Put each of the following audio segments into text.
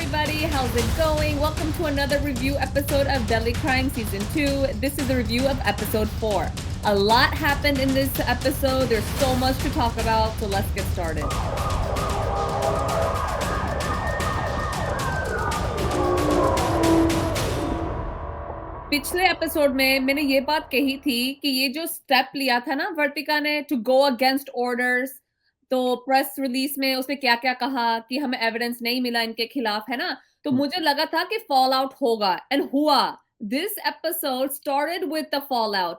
everybody, how's it going? Welcome to another review episode of Deadly Crime Season 2. This is a review of episode 4. A lot happened in this episode. There's so much to talk about, so let's get started. पिछले episode में मैंने ये बात कही थी कि ये जो स्टेप लिया था ना वर्तिका ने टू गो अगेंस्ट ऑर्डर्स, तो प्रेस रिलीज में उसने क्या क्या कहा कि हमें एविडेंस नहीं मिला इनके खिलाफ, है ना? तो मुझे लगा था कि फॉल आउट होगा, एंड हुआ. This episode started with the fall out.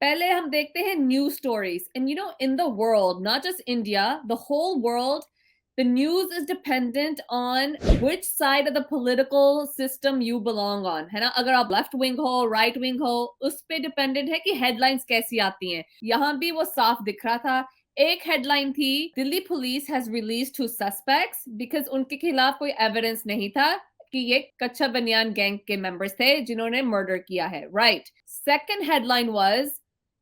पहले हम देखते हैं news stories, and in the world, not just India, the whole world, the news is dependent on which side of the political system you belong on, है ना? अगर आप left wing हो, right wing हो, उस पे डिपेंडेंट है कि हेडलाइंस कैसी आती हैं. यहाँ भी वो साफ दिख रहा था. एक हेडलाइन थी, Delhi police has released 2 suspects because उनके खिलाफ कोई एविडेंस नहीं था कि ये कच्चा बनियान गैंग के मेंबर्स थे जिन्होंने मर्डर किया है, right? Second headline was,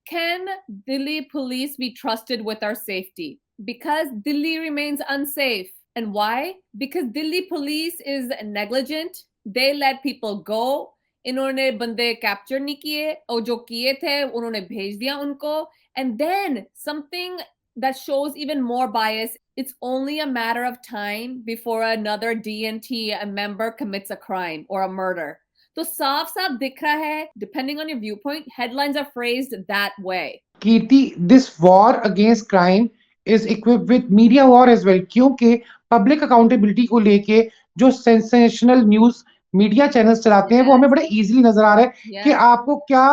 can Delhi police be trusted with our safety? Because Delhi remains unsafe. And why? Because Delhi police is negligent. They let people go. इन्होंने बंदे कैप्चर नहीं किए, और जो किए थे उन्होंने भेज दिया उनको. And then something that shows even more bias, it's only a matter of time before another DNT member commits a crime or a murder. तो साफ साफ दिख रहा है, depending on your viewpoint, headlines are phrased that way. Kirti, this war against crime is equipped with media war as well, क्योंकि public accountability को लेके जो सेंसेशनल न्यूज मीडिया चैनल्स चलाते हैं वो हमें बड़े इजीली नजर आ रहा है कि आपको क्या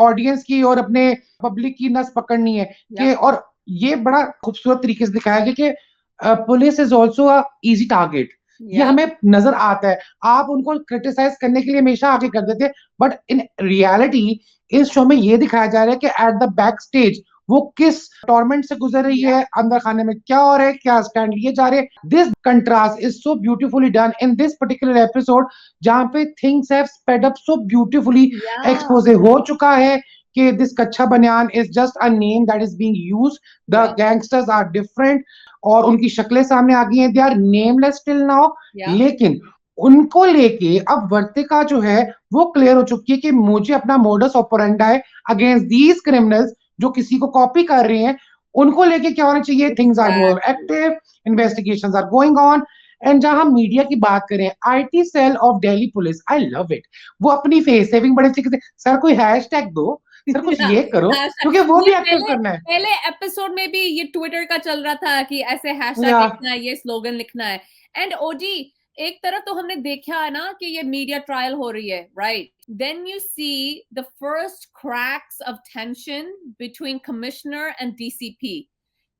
ऑडियंस की और अपने पब्लिक की नस पकड़नी है कि, और ये बड़ा खूबसूरत तरीके से दिखाया गया कि police is also a easy target. ये हमें नजर आता है. आप उनको क्रिटिसाइज करने के लिए हमेशा आगे कर देते, बट इन रियलिटी इस शो में ये दिखाया जा रहा है कि एट द बैक स्टेज वो किस टॉर्मेंट से गुजर रही है, अंदर खाने में क्या हो रहा है, क्या स्टैंड लिए जा रहे हैं. This contrast is so beautifully done in this particular episode, जहां पे things have sped up so beautifully. Expose हो चुका है कि this Kachcha Baniyan is just a name that is being used. The gangsters are different और उनकी शक्लें सामने आ गई हैं. They are nameless till now. लेकिन उनको लेके अब वर्तिका जो है वो क्लियर हो चुकी है कि मुझे अपना modus operandi against these criminals जो किसी को कॉपी कर रहे हैं, उनको लेके क्या होना चाहिए. Things are more active, investigations are going on. And जहां हम मीडिया की बात करें, IT cell of Delhi police, I love it. वो अपनी फेस सेविंग बड़े तरीके से, सर कोई हैशटैग दो, सर कुछ ये करो, क्योंकि वो भी एक्टिव करना है. पहले एपिसोड में भी ये ट्विटर का चल रहा था कि ऐसे हैशटैग लिखना है, ये स्लोगन लिखना है. एंड ओजी, एक तरफ तो हमने देखा है ना कि ये मीडिया ट्रायल हो रही है, right? Then you see the first cracks of tension between commissioner and DCP.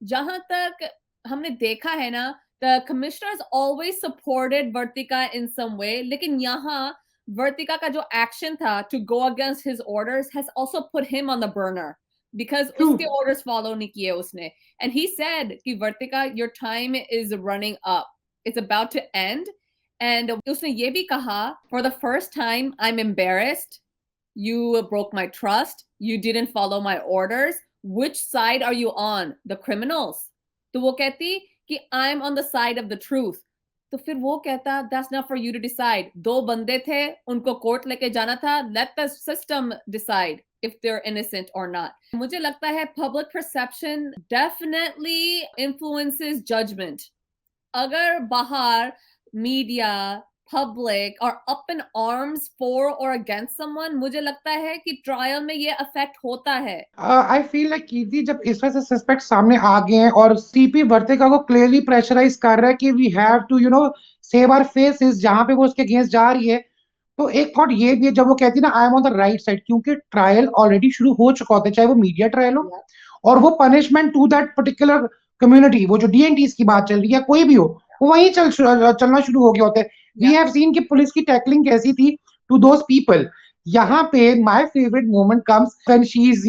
जहां तक हमने देखा है ना, the commissioner has always supported Vartika in some way, लेकिन यहाँ वर्तिका का जो एक्शन था to go against his orders has also put him on the burner because उसके orders follow नहीं किए उसने. And he said कि वर्तिका, your time is running up, it's about to end. And उसने ये भी कहा, for the first time I'm embarrassed, you broke my trust, you didn't follow my orders, which side are you on? The criminals. तो वो कहती कि I'm on the side of the truth. तो फिर वो कहता, that's not for you to decide. 2 बंदे थे, उनको कोर्ट लेके जाना था, let the system decide if they're innocent or not. मुझे लगता है public perception definitely influences judgment. अगर बाहर मीडिया, पब्लिक और अप इन आर्म्स फॉर और अगेंस्ट समवन, मुझे लगता है कि ट्रायल में ये अफेक्ट होता है. आई फील लाइक कीर्ति, जब इस वजह से सस्पेक्ट सामने आ गए हैं और सीपी वर्तिका को क्लियरली प्रेशराइज कर रहा है कि we have to save our faces, जहां पे वो उसके अगेंस्ट जा रही है, तो एक थॉट ये भी है जब वो कहती है ना I am on the right side, क्योंकि ट्रायल ऑलरेडी शुरू हो चुका होता है, चाहे वो मीडिया ट्रायल हो और वो punishment to that particular community, वो जो डीएनटीज की बात चल रही है, कोई भी हो, वो वहीं चलना शुरू हो गया होता है. वी हैव सीन कि पुलिस की टैकलिंग कैसी थी टू दोस पीपल. यहाँ पे my favourite moment comes when she is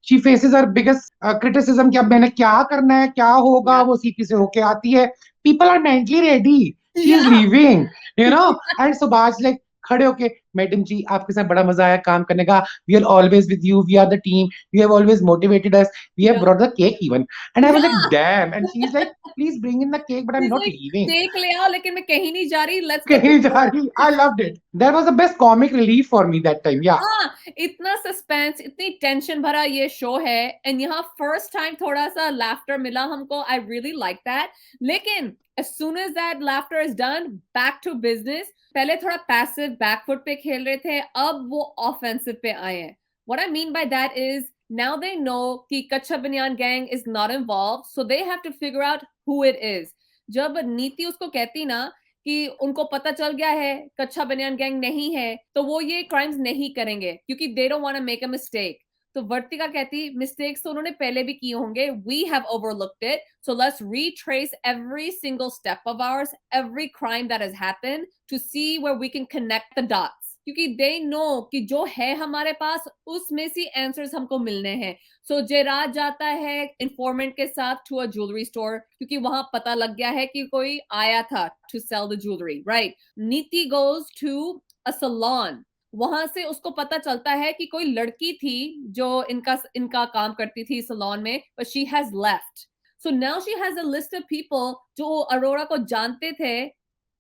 she faces her biggest criticism कि अब मैंने क्या करना है, क्या होगा. वो सीपी से होके आती है, people are mentally ready, she is leaving, and Subhash like खड़े होके, मैडम जी आपके साथ बड़ा मजा आया काम करने का, we are always with you, we are the team, you have always motivated us, we have Yeah. Brought the cake even. And I was like Yeah. Damn, and she is like please bring in the cake but I am He's not like, leaving. Cake ले आओ लेकिन मैं कहीं नहीं जा रही, let's get कहीं this जा डन। रही. I loved it. That was the best comic relief for me that time. Yeah. हाँ, इतना सस्पेंस, इतनी टेंशन भरा ये शो है, एंड यहाँ फर्स्ट टाइम थोड़ा सा लाफ्टर मिला हमको, आई रियली लाइक दैट। लेकिन as soon as that laughter is done, back to business। पहले थोड़ा पैसिव बैकफुट पे खेल रहे थे, अब वो ऑफेंसिव पे आए हैं। What I mean by that is now they know कि Kachcha Baniyan gang is not involved, so they have to figure out who it is। जब नीति उसको कहती ना कि उनको पता चल गया है कच्चा बनियान गैंग नहीं है, तो वो ये क्राइम्स नहीं करेंगे क्योंकि they don't want to make a mistake. तो वर्तिका कहती मिस्टेक्स तो उन्होंने पहले भी किए होंगे, we have overlooked it, so let's retrace every single step of ours, every crime that has happened to see where we can connect the dots, क्योंकि they no कि जो है हमारे पास उसमें से आंसर्स हमको मिलने हैं। सो जयराज जाता है इन्फॉर्मेंट के साथ टू अ ज्वेलरी स्टोर क्योंकि वहां पता लग गया है कि कोई आया था to sell the jewellery, right. Niti goes to a salon, वहां से उसको पता चलता है कि कोई लड़की थी जो इनका इनका काम करती थी सलोन में, but she has left. So now she has a list of people जो अरोरा को जानते थे,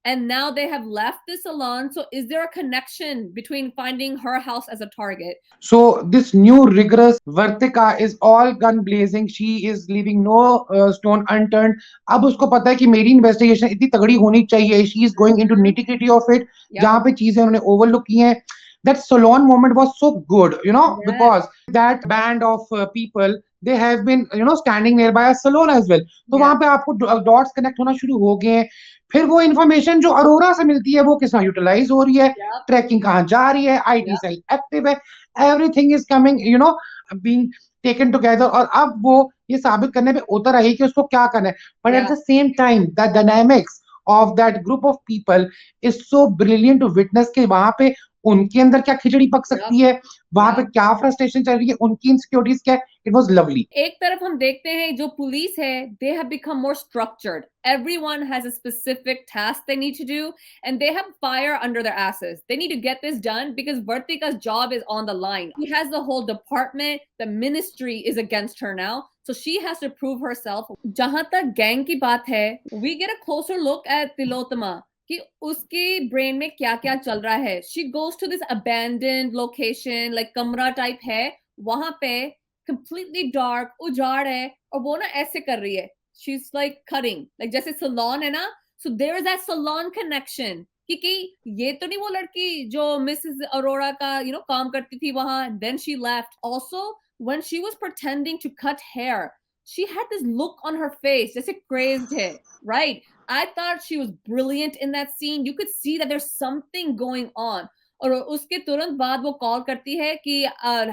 and now they have left the salon. So is there a connection between finding her house as a target? So this new rigorous Vartika is all gun blazing. She is leaving no stone unturned. अब उसको पता है कि मेरी investigation इतनी तगड़ी होनी चाहिए. She is going into Mhm. nitty gritty of it. Yep. जहाँ पे चीजें उन्होंने overlook की हैं. That salon moment was so good, you know, Yes. because that band of people, they have been, you know, standing nearby a salon as well. तो Yeah. वहां पे आपको dots connect होना शुरू हो गए हैं. फिर वो इन्फॉर्मेशन जो अरोरा से मिलती है वो किस तरह यूटिलाइज हो रही है, Yep. ट्रैकिंग कहाँ जा रही है, आईटी Yep. सेल एक्टिव है, everything is coming, you know, being taken together. और अब वो ये साबित करने पे उतर आई कि उसको क्या करना है. But at Yeah. The same time the dynamics of that group of people is so brilliant to witness के वहां पे उनके अंदर क्या खिचड़ी पक Yep. सकती है, वहां पे Yep. क्या फ्रस्ट्रेशन चल रही है, उनकी इनसिक्योरिटीज क्या है. It was lovely. एक तरफ हम देखते हैं जो पुलिस है, they have become more structured. Everyone has a specific task they need to do, and they have fire under their asses. They need to get this done because Vartika's job is on the line. She has the whole department, the ministry is against her now, so she has to prove herself. जहां तक gang की बात है, we get a closer look at Tilottama कि उसके brain में क्या क्या चल रहा है. She goes to this abandoned location, like कमरा टाइप है, वहां पे completely dark, उजाड़ है, और वो ना ऐसे कर रही है, she's like cutting, like जैसे salon है ना, so there is that salon connection क्योंकि ये तो नहीं वो लड़की जो मिसेस अरोरा का काम करती थी वहां, then she left. Also when she was pretending to cut hair, she had this look on her face जैसे crazed है, right? I thought she was brilliant in that scene. You could see that there's something going on. और उसके तुरंत बाद वो call करती है कि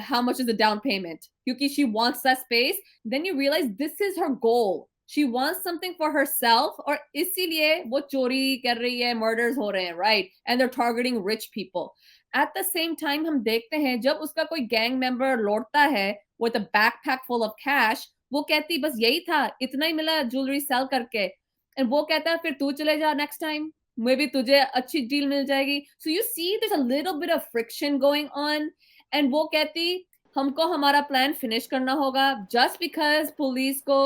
how much is the down payment, क्योंकि she wants that space. Then you realize this is her goal. She wants something for herself, और इसीलिए वो चोरी कर रही है, murders हो रहे हैं, right? And they're targeting rich people. At the same time हम देखते हैं जब उसका कोई gang member लौटता है with a backpack full of cash, वो कहती बस यही था, इतना ही मिला jewelry sell करके, and वो कहता है फिर तू चले जा next time, मे बी तुझे अच्छी डील मिल जाएगी. So you see there is a little bit of friction going on, and वो कहती हमको हमारा प्लान फिनिश करना होगा जस्ट बिकॉज पुलिस को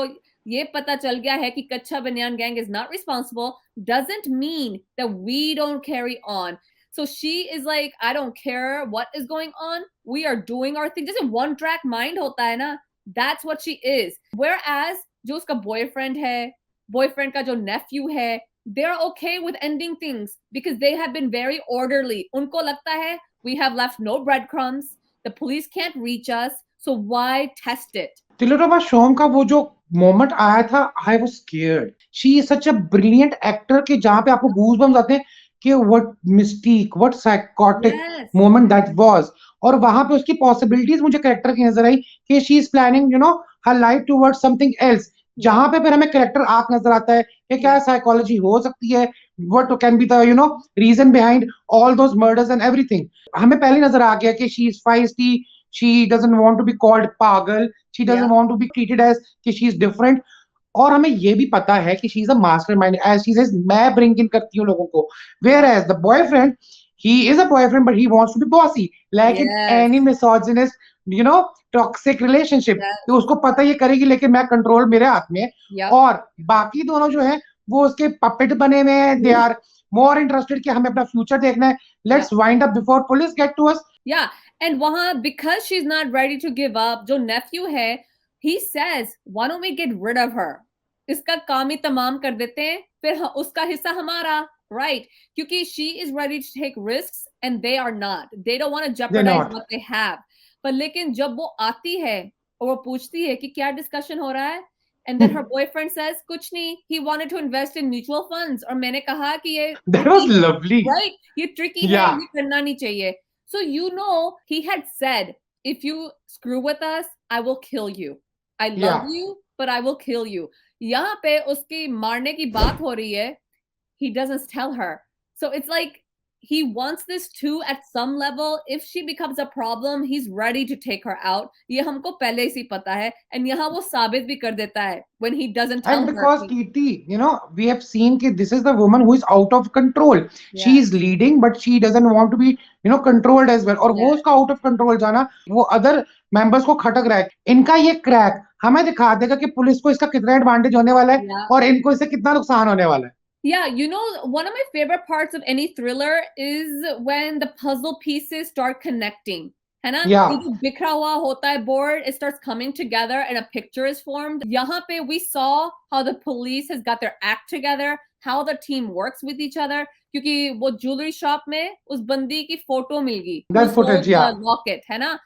ये पता चल गया है कि Kachcha Baniyan gang is not responsible doesn't mean that we don't carry on. So she is like, I don't care what is going on. We are doing our thing. जैसे one track mind होता है ना, that's what she is. Whereas जो उसका boyfriend है, boyfriend का जो nephew है, they're okay with ending things because they have been very orderly. Unko lagta hai we have left no breadcrumbs. The police can't reach us, so why test it? Tilottama Shome का वो जो moment आया था, I was scared. She is such a brilliant actor कि जहां पे आपको goose bumps आते हैं कि what Mystique, what psychotic Yes. Moment that was. और वहां पे उसकी पॉसिबिलिटीज मुझे कैरेक्टर की नजर आई कि she is planning, you know, her life towards something else. जहां पे फिर हमें कैरेक्टर आर्क नजर आता है कि क्या साइकोलॉजी हो सकती है, what can be the, you know, reason behind all those murders and everything. हमें पहले नजर आ गया कि she is feisty, she doesn't want to be called pagal, she doesn't want to be treated as कि she is different. और हमें ये भी पता है कि she is a mastermind, as she says मैं bring in करती हूँ लोगों को. Whereas the boyfriend, he is a boyfriend, but he wants to be bossy, like in Yes. any misogynist, you know, toxic relationship. Yes. तो उसको पता ये करेगी, लेकिन मैं कंट्रोल मेरे हाथ में है. Yep. और बाकी दोनों जो है वो उसके पपेट बने हुए हैं. दे आर मोर इंटरेस्टेड कि हमें अपना फ्यूचर देखना है. Yep. Let's wind up before police get to us. Yeah. And वहां, because she's not ready to give up, जो nephew है, he says, why don't we get rid of her? इसका काम ही तमाम कर देते हैं, फिर उसका हिस्सा हमारा, right? क्योंकि she is ready to take risks and they are not. They don't want to They're jeopardize not. what they have. पर लेकिन जब वो आती है और वो पूछती है कि क्या डिस्कशन हो रहा है, and then her boyfriend says कुछ नहीं, he wanted to invest in mutual funds, और मैंने कहा कि ये That was tricky है, lovely. right? ये tricky है, Yeah, ये करना नहीं चाहिए. So you know, he had said, if you screw with us, I will kill you. I love yeah. you, but I will kill you. यहाँ पे उसकी मारने की बात हो रही है. He doesn't tell her. So it's like he wants this too at some level. If she becomes a problem, he's ready to take her out. ये हमको पहले से पता है. And यहाँ वो साबित भी कर देता है when he doesn't tell And her. because Kirti, you know, we have seen that this is the woman who is out of control. She Yeah, is leading, but she doesn't want to be, you know, controlled as well. और yeah. वो उसका out of control जाना, वो other members को खटक रहा है. इनका ये क्रैक हमें दिखा देगा कि पुलिस को इसका कितना एडवांटेज होने वाला है Yeah. और इनको इससे कितना नुकसान होने वाला है. Yeah, you know, one of my favorite parts of any thriller is when the puzzle pieces start connecting. है ना? ये Yeah, जो बिखरा हुआ होता है board, it starts coming together and a picture is formed. यहाँ पे we saw how the police has got their act together, how the team works with each other. क्योंकि वो jewelry shop में उस बंदी की फोटो मिल गई, who that footage, sold the yeah. locket, है ना?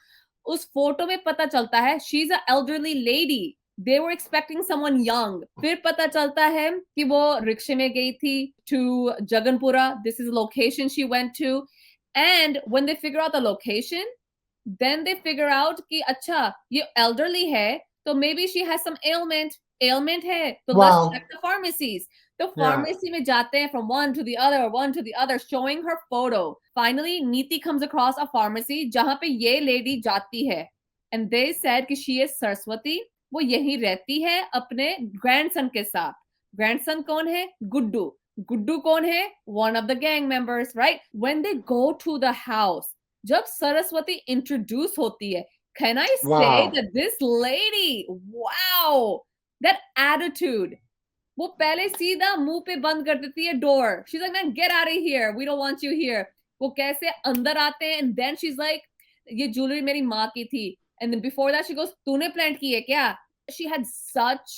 उस फोटो में पता चलता है she's an elderly lady. They were expecting someone young. फिर पता चलता है कि वो रिक्शे में गई थी to Jaganpura. This is the location she went to. And when they figure out the location, then they figure out कि अच्छा ये elderly है, तो maybe she has some ailment है, तो let's Wow. check the pharmacies. तो Yeah. pharmacy में जाते हैं from one to the other, showing her photo. Finally, Neeti comes across a pharmacy जहाँ पे ये lady जाती है. And they said कि she is Saraswati. वो यहीं रहती है अपने ग्रैंडसन के साथ. ग्रैंडसन कौन है? गुड्डू. गुड्डू कौन है? One of the gang members, right? When they go to the house, जब सरस्वती इंट्रोड्यूस होती है, can I say Wow. that this lady, wow, that attitude, वो पहले सीधा मुंह पे बंद कर देती है door. She's like, man, get out of here. We don't want you here. वो कैसे अंदर आते हैं, and then she's like, ये ज्वेलरी मेरी माँ की थी. And then before that, she goes, तूने प्लांट की है क्या? She had such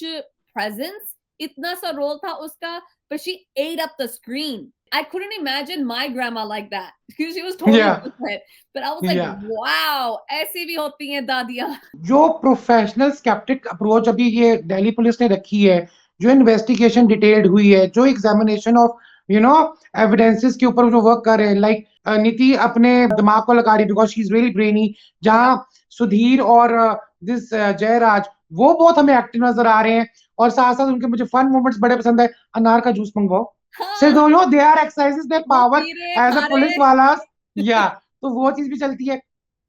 presence. इतना सा रोल था उसका, but she ate up the screen. I couldn't imagine my grandma like that because she was totally Yeah. different. But I was like, Yeah. wow, ऐसी भी होती हैं दादियाँ. जो प्रोफेशनल स्केप्टिक अप्रोच अभी ये दिल्ली पुलिस ने रखी है, जो इन्वेस्टिगेशन डिटेल्ड हुई है, जो examination of you know evidences के ऊपर जो वर्क कर रहे हैं, लाइक नीति अपने दिमाग को लगा रही because she is very brainy. जहां सुधीर और दिस जयराज वो बहुत हमें एक्टिव नजर आ रहे हैं. और साथ साथ उनके मुझे फन मोमेंट्स बड़े पसंद है. अनार का जूस मंगवाओ से दो, no they are exercises there वो पावर पी रहे एज अ खा पुलिस रहे. वाला. या तो वो चीज भी चलती है.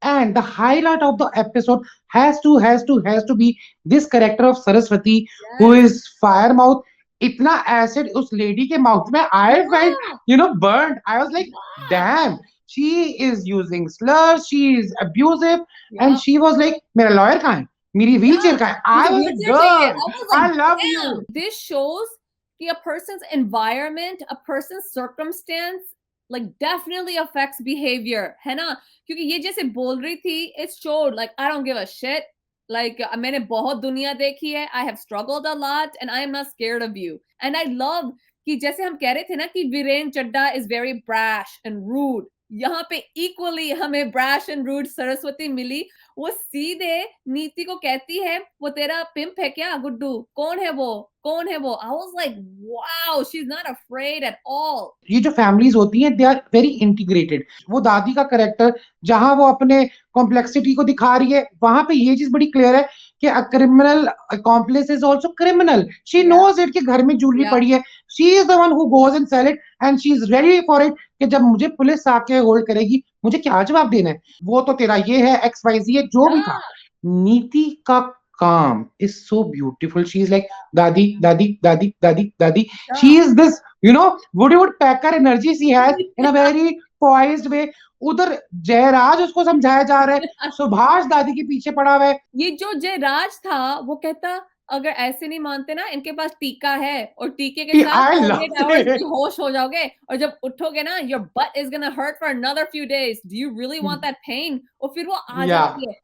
And the highlight of the episode has to be this character of Saraswati, who Yes. is fire mouth. इतना acid उस lady के mouth में, I felt, Yeah. you know, burned. I was like, Yeah. damn, she is using slurs, she is abusive, and Yeah. she was like, मेरा lawyer कहाँ है? मेरी wheelchair Yeah. कहाँ है? I मुझे was like, wheelchair चाहिए. girl, I was like, I love damn. you. This shows कि a person's environment, a person's circumstance, like definitely affects behavior, है ना? क्योंकि ये जैसे बोल रही थी, it showed like I don't give a shit. Like मैंने बहुत दुनिया देखी है. I have struggled a lot and I am not scared of you. And I love कि जैसे हम कह रहे थे ना कि वीरेन चड्डा is very brash and rude. यहाँ पे equally हमें brash and rude सरस्वती मिली. वो सीधे नीति को कहती है, वो तेरा पिंप है क्या गुड्डू? कौन है वो? कौन है वो? I was like, wow, she's not afraid at all. ये जो फैमिलीज होती हैं दे आर वेरी इंटीग्रेटेड. वो दादी का करेक्टर जहां वो अपने कॉम्प्लेक्सिटी को दिखा रही है, वहां पे ये चीज बड़ी क्लियर है कि a criminal accomplice is also criminal. She Yeah. Knows it कि घर में ज्वेलरी Yeah. पड़ी है. She is the one who goes and sell it and she is ready for it कि जब मुझे पुलिस आके होल्ड करेगी मुझे क्या जवाब देना है. वो तो तेरा ये है एक्स वाई जी है जो भी था. नीति का calm is so beautiful. She's like dadi dadi dadi dadi dadi. She Yeah. is this, you know, woodpecker energy she has in a very poised वे, उधर जयराज उसको समझाया जा रहा है, सुभाष दादी के पीछे पड़ा हुआ है. ये जो जयराज था वो कहता अगर ऐसे नहीं मानते ना इनके पास टीका है और टीके के साथ I 48 loved hours it. बेहोश हो जाओगे और जब उठोगे ना your butt is gonna hurt for another few days. Do you really want that pain? और फिर वो आ Yeah, जाती है.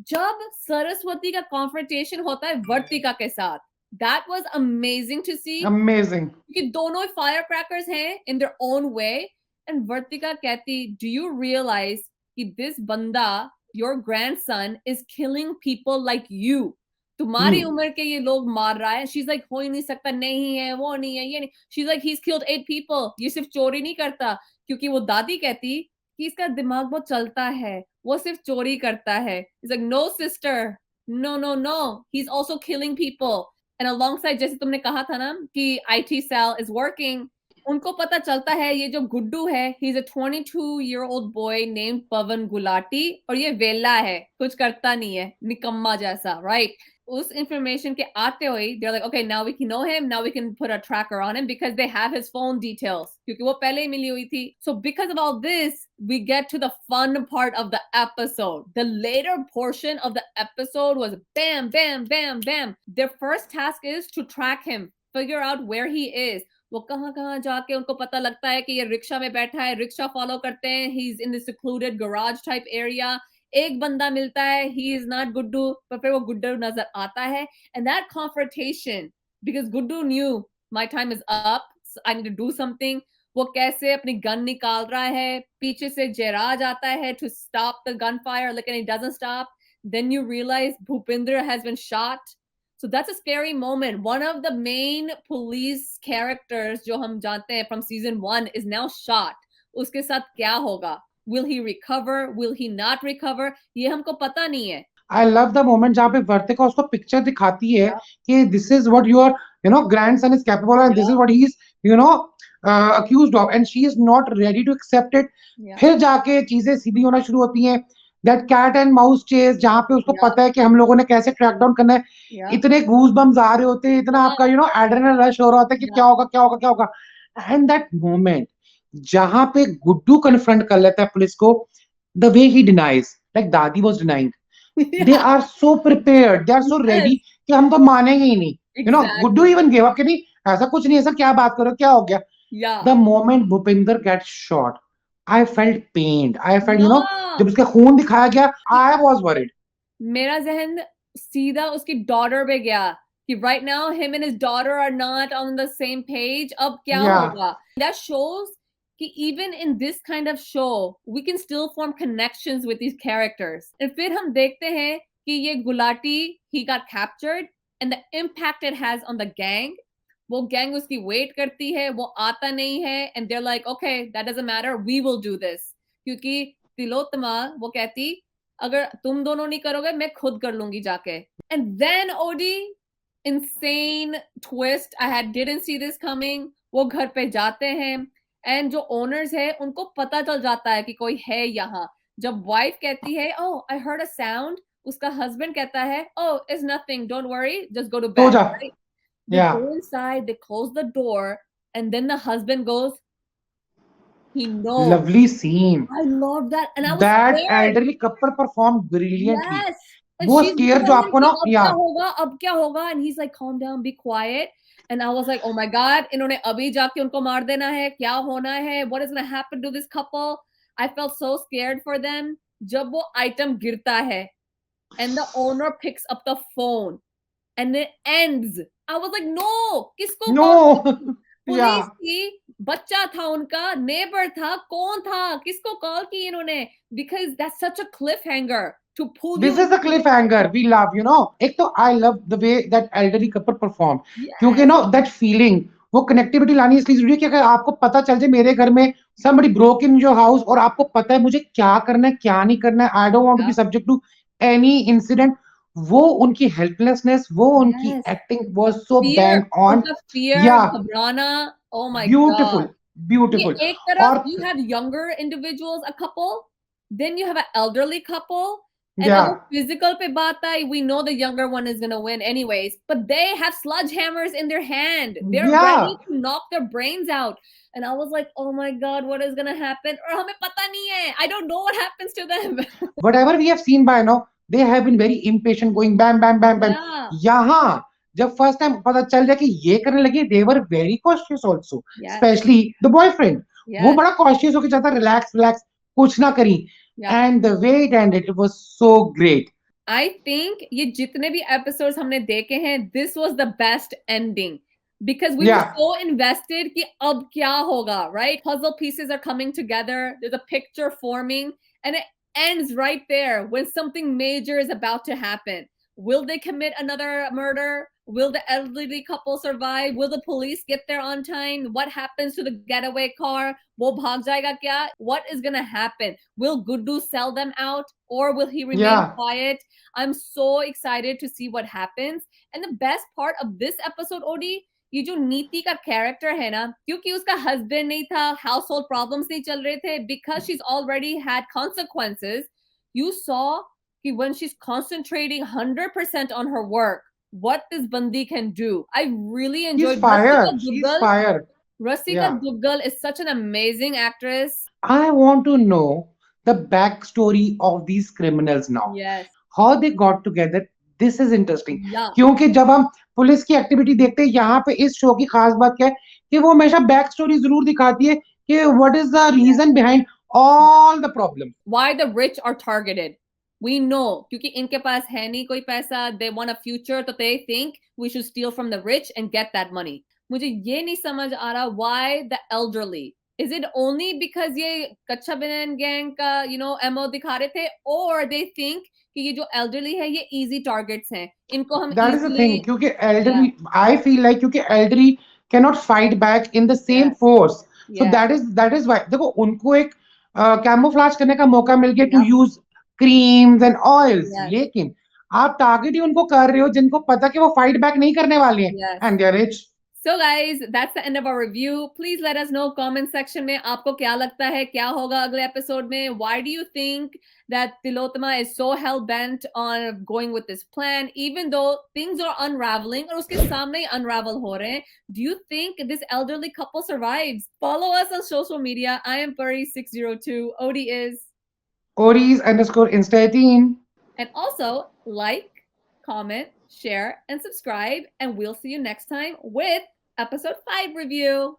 जब सरस्वती का कॉन्फ्रंटेशन होता है वर्तिका के साथ, that was amazing to see. amazing. क्योंकि दोनों ही फायर क्रैकर्स हैं in their own way and Vartika कहती डू यू रियलाइज कि दिस बंदा your grandson is killing people like you तुम्हारी उम्र के ये लोग मार रहा है शी इज लाइक हो ही नहीं सकता नहीं है वो नहीं है ये नहीं she is like he is killed 8 people ये सिर्फ चोरी नहीं करता क्योंकि वो दादी कहती कि इसका दिमाग बहुत चलता है वो सिर्फ चोरी करता है is like no sister no no no he is also killing people and alongside जैसे तुमने कहा था ना कि आईटी सेल इज वर्किंग उनको पता चलता है ये जो गुड्डू है he is a 22-year-old boy named Pawan Gulati और ये वेला है कुछ करता नहीं है निकम्मा जैसा राइट उस इंफॉर्मेशन के आते हुए they're like okay now we can know him now we can put a tracker on him because they have his phone details क्योंकि वो पहले ही मिली हुई थी so because of all this we get to the fun part of the episode the later portion of the episode was bam bam bam bam their first task is to track him figure out where he is वो कहाँ कहाँ जाके उनको पता लगता है कि ये रिक्शा में बैठा है रिक्शा फॉलो करते हैं he is in the secluded garage type area एक बंदा मिलता है ही इज नॉट गुड्डू पर फिर वो गुड्डू नजर आता है and that confrontation because Guddu knew my time is up I need to do something वो कैसे अपनी गन निकाल रहा है पीछे से जयराज आता है to stop the gun fire लेकिन it doesn't stop then you realize Bhupendra has been shot so that's a scary moment one of the main police characters जो हम जानते हैं from season 1 is now shot उसके साथ क्या होगा will he recover will he not recover ये हमको पता नहीं है I love the moment जहाँ पे वर्तिका उसको पिक्चर दिखाती है yeah कि this is what your grandson is capable of and this is yeah what he is accused of and she is not ready to accept it. yeah फिर जाके चीजें सीधी होना शुरू होती हैं. That cat and mouse chase जहाँ पे उसको yeah पता है कि हम लोगों ने कैसे क्रैक डाउन करना है. yeah इतने गूज बम्स आ रहे होते हैं इतना yeah आपका एड्रेनल रश हो रहा होता है कि yeah क्या होगा क्या होगा क्या होगा. एंड दैट मोमेंट जहाँ पे गुड्डू कन्फ्रंट कर लेता है पुलिस को the way he denies like दादी was denying they yeah are so prepared they are so ready yes कि हम तो मानेंगे ही नहीं. Guddu exactly even gave up कि नहीं ऐसा कुछ नहीं ऐसा क्या बात करो क्या हो गया. yeah The moment Bhupinder gets shot I felt pained I felt yeah जब उसका खून दिखाया गया I was worried. मेरा जहन सीधा उसकी डॉटर पे गया कि right now him and his daughter are not on the same page अब क्या Yeah, होगा that shows कि even in this kind of show we can still form connections with these characters and फिर हम देखते हैं कि ये Gulati he got captured and the impact it has on the gang वो गैंग उसकी वेट करती है वो आता नहीं है and they're like okay that doesn't matter we will do this क्योंकि तिलोत्तमा वो कहती अगर तुम दोनों नहीं करोगे मैं खुद कर लूंगी जाके and then OD insane twist I had didn't see this coming वो घर पे जाते हैं and जो owners है उनको पता चल जाता है कि कोई है यहाँ जब wife कहती है oh I heard a sound उसका husband कहता है oh it's nothing don't worry just go to so bed जा. right they Yeah, go inside they close the door and then the husband goes he knows lovely scene. I love that and I was That scared elderly couple performed brilliantly. yes and वो she's scare जो telling him आपको कि ना अब क्या होगा and he's like calm down be quiet and I was like oh my god इन्होंने अभी जाके उनको मार देना है क्या होना है what is going to happen to this couple I felt so scared for them जब वो item गिरता है and the owner picks up the phone and it ends I was like no किसको कॉल no. Police Yeah. की बच्चा था उनका neighbour था कौन था किसको कॉल की इन्होंने because that's such a cliffhanger to pull you This is the into the cliffhanger we love. एक तो I love the way that elderly couple performed. क्योंकि yes that feeling वो कनेक्टिविटी लानी इसलिए जरूरी है कि अगर आपको पता चल जाए मेरे घर में somebody broke in your house और आपको पता है मुझे क्या करना है क्या नहीं करना है I don't want to yeah be subject to any incident. वो उनकी helplessness वो उनकी yes acting was so fear bang on. उनका fear Yeah, घबराना oh my beautiful, god ये beautiful. एक तरफ और you have younger individuals a couple then you have an elderly couple And अब Yeah, physical पे बात आई, we know the younger one is gonna win anyways, but they have sledgehammers in their hand. They're yeah. ready to knock their brains out. And I was like, oh my god, what is gonna happen? और हमें पता नहीं है. I don't know what happens to them. Whatever we have seen by now, they have been very impatient, going bam, bam, bam, bam. Yeah. यहाँ जब first time पता चल जाए कि ये करने लगे, they were very cautious also, Yes. especially the boyfriend. वो Yes. बड़ा cautious होके चलता, relax, relax, कुछ ना करी. Yeah. And the way it ended, it was so great. I think ये जितने भी episodes हमने देखे हैं, this was the best ending because we were Yeah, so invested कि अब क्या होगा, right? Puzzle pieces are coming together. There's a picture forming, and it ends right there when something major is about to happen. Will they commit another murder? Will the elderly couple survive? Will the police get there on time? What happens to the getaway car? वो भाग जाएगा क्या? What is gonna happen? Will Guddu sell them out, or will he remain yeah. quiet? I'm so excited to see what happens. And the best part of this episode, Odi, ये जो नीति का character है ना, क्योंकि उसका husband नहीं था, household problems नहीं चल रहे थे, because she's already had consequences, you saw कि when she's concentrating 100% on her work, what this bandi can do. I really She's enjoyed Rasika fire. She's Dugal. fire. Rasika Yeah. Dugal is such an amazing actress. I want to know the backstory of these criminals now. Yes. How they got together. This is interesting. Yeah. क्योंकि जब हम police की activity देखते हैं यहाँ पे इस show की खास बात क्या है कि वो हमेशा बैक स्टोरी जरूर दिखाती है कि what is the Yes. Reason behind all the problem. Why the rich are targeted. We know क्योंकि इनके पास है नहीं कोई पैसा, they want a future, तो they think we should steal from the rich and get that money. मुझे ये नहीं समझ आ रहा why the elderly. Is it only because ये कच्चा बिनन गैंग का MO दिखा रहे थे, or they think कि ये जो elderly है ये easy targets हैं, इनको हम That is the easily. thing क्योंकि Yeah. elderly I feel like क्योंकि elderly cannot fight back in the same Yes. force, so Yes. that is why देखो उनको एक कैमोफ्लाज करने का मौका मिल गया to Yep. use creams and oils, Yes. लेकिन आप टारगेट ही उनको कर रहे हो जिनको पता कि वो फाइट बैक नहीं करने वाले हैं, Yes. and they are rich. So guys, that's the end of our review. Please let us know comment section में आपको क्या लगता है क्या होगा अगले episode में. Why do you think that Tilotama is so hell bent on going with this plan, even though things are unraveling और उसके सामने ही unravel हो रहे हैं? Do you think this elderly couple survives? Follow us on social media. I am Puri602. Odie is. Oris_Insta18. And also like, comment, share, and subscribe. And we'll see you next time with episode 5 review.